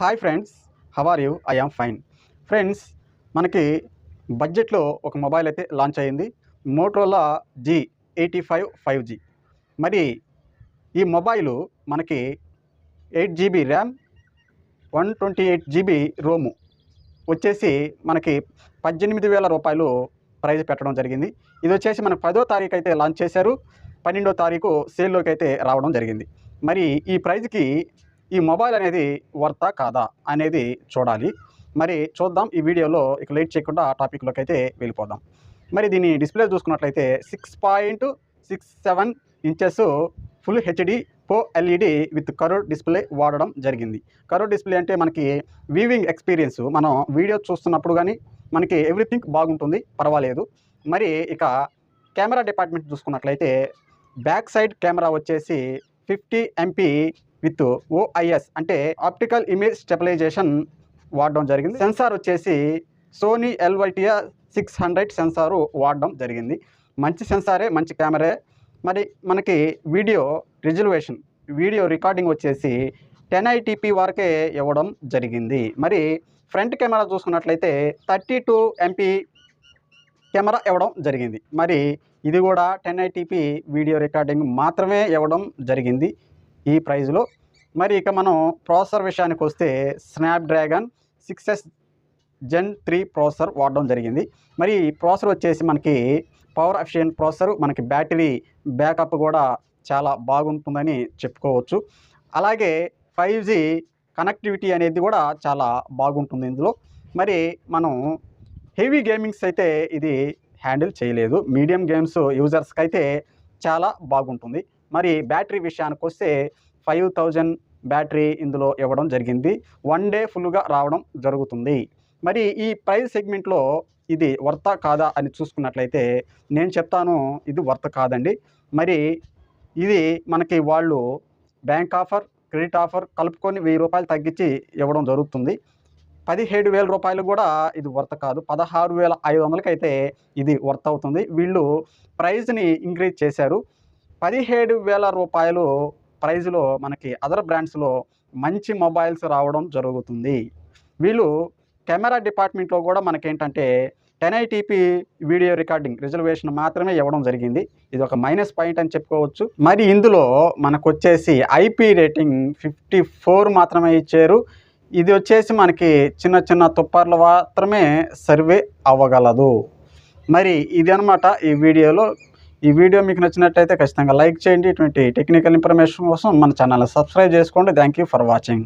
Hi friends, how are you? I am fine. Friends, మనకి బడ్జెట్లో ఒక మొబైల్ అయితే లాంచ్ అయింది. Motorola G85 5G. మరి ఈ మొబైలు మనకి 8 GB ర్యామ్, 128 GB రోము వచ్చేసి మనకి 18,000 రూపాయలు ప్రైజ్ పెట్టడం జరిగింది. ఇది వచ్చేసి మనకు 10వ తారీఖు అయితే లాంచ్ చేశారు. 12వ తారీఖు సేల్లోకి అయితే రావడం జరిగింది. మరి ఈ ప్రైజ్కి ఈ మొబైల్ అనేది వర్తా కాదా అనేది చూడాలి. మరి చూద్దాం ఈ వీడియోలో. ఇక లేట్ చేయకుండా ఆ టాపిక్లోకి అయితే వెళ్ళిపోదాం. మరి దీని డిస్ప్లే చూసుకున్నట్లయితే 6.67 inches full HD LED with curved display వాడడం జరిగింది. కర్వ్డ్ డిస్ప్లే అంటే మనకి వీవింగ్ ఎక్స్పీరియన్స్, మనం వీడియో చూస్తున్నప్పుడు కానీ మనకి ఎవ్రీథింగ్ బాగుంటుంది, పర్వాలేదు. మరి ఇక కెమెరా డిపార్ట్మెంట్ చూసుకున్నట్లయితే బ్యాక్ సైడ్ కెమెరా వచ్చేసి 50 MP విత్ OIS అంటే ఆప్టికల్ ఇమేజ్ స్టెబిలైజేషన్ వాడడం జరిగింది. సెన్సార్ వచ్చేసి సోనీ LYTA 600 సెన్సారు వాడడం జరిగింది. మంచి సెన్సారే, మంచి కెమెరే. మరి మనకి వీడియో రిజల్యూషన్, వీడియో రికార్డింగ్ వచ్చేసి 1080p వరకే ఇవ్వడం జరిగింది. మరి ఫ్రంట్ కెమెరా చూసుకున్నట్లయితే 32 MP కెమెరా ఇవ్వడం జరిగింది. మరి ఇది కూడా 1080p వీడియో రికార్డింగ్ మాత్రమే ఇవ్వడం జరిగింది ఈ ప్రైజ్లో. మరి ఇక మనం ప్రాసెసర్ విషయానికి వస్తే స్నాప్డ్రాగన్ 6S Gen 3 ప్రాసెసర్ వాడడం జరిగింది. మరి ఈ ప్రాసెసర్ వచ్చేసి మనకి పవర్ ఎఫిషియెంట్ ప్రాసెసర్, మనకి బ్యాటరీ బ్యాకప్ కూడా చాలా బాగుంటుందని చెప్పుకోవచ్చు. అలాగే 5G కనెక్టివిటీ అనేది కూడా చాలా బాగుంటుంది ఇందులో. మరి మనం హెవీ గేమింగ్స్ అయితే ఇది హ్యాండిల్ చేయలేదు. మీడియం గేమ్స్ యూజర్స్కి అయితే చాలా బాగుంటుంది. మరి బ్యాటరీ విషయానికి వస్తే 5000 బ్యాటరీ ఇందులో ఇవ్వడం జరిగింది. 1 డే ఫుల్గా రావడం జరుగుతుంది. మరి ఈ ప్రైస్ సెగ్మెంట్లో ఇది వర్తా కాదా అని చూసుకున్నట్లయితే నేను చెప్తాను, ఇది వర్త్ కాదండి. మరి ఇది మనకి వాళ్ళు బ్యాంక్ ఆఫర్, క్రెడిట్ ఆఫర్ కలుపుకొని 1000 రూపాయలు తగ్గించి ఇవ్వడం జరుగుతుంది. 17,000 రూపాయలు కూడా ఇది వర్త్ కాదు. 16,500కి అయితే ఇది వర్త్ అవుతుంది. వీళ్ళు ప్రైజ్ని ఇంక్రీజ్ చేశారు. 17,000 రూపాయలు ప్రైజ్లో మనకి అదర్ బ్రాండ్స్లో మంచి మొబైల్స్ రావడం జరుగుతుంది. వీళ్ళు కెమెరా డిపార్ట్మెంట్లో కూడా మనకేంటంటే 1080p వీడియో రికార్డింగ్ రిజల్యూషన్ మాత్రమే ఇవ్వడం జరిగింది. ఇది ఒక మైనస్ పాయింట్ అని చెప్పుకోవచ్చు. మరి ఇందులో మనకు వచ్చేసి IP రేటింగ్ 54 మాత్రమే ఇచ్చారు. ఇది వచ్చేసి మనకి చిన్న చిన్న తుప్పార్లు మాత్రమే సర్వే అవ్వగలదు. మరి ఇది అనమాట ఈ వీడియోలో. ఈ వీడియో మీకు నచ్చినట్టయితే ఖచ్చితంగా లైక్ చేయండి. ఇటువంటి టెక్నికల్ ఇన్ఫర్మేషన్ కోసం మన ఛానల్ని సబ్స్క్రైబ్ చేసుకోండి. Thank you for watching.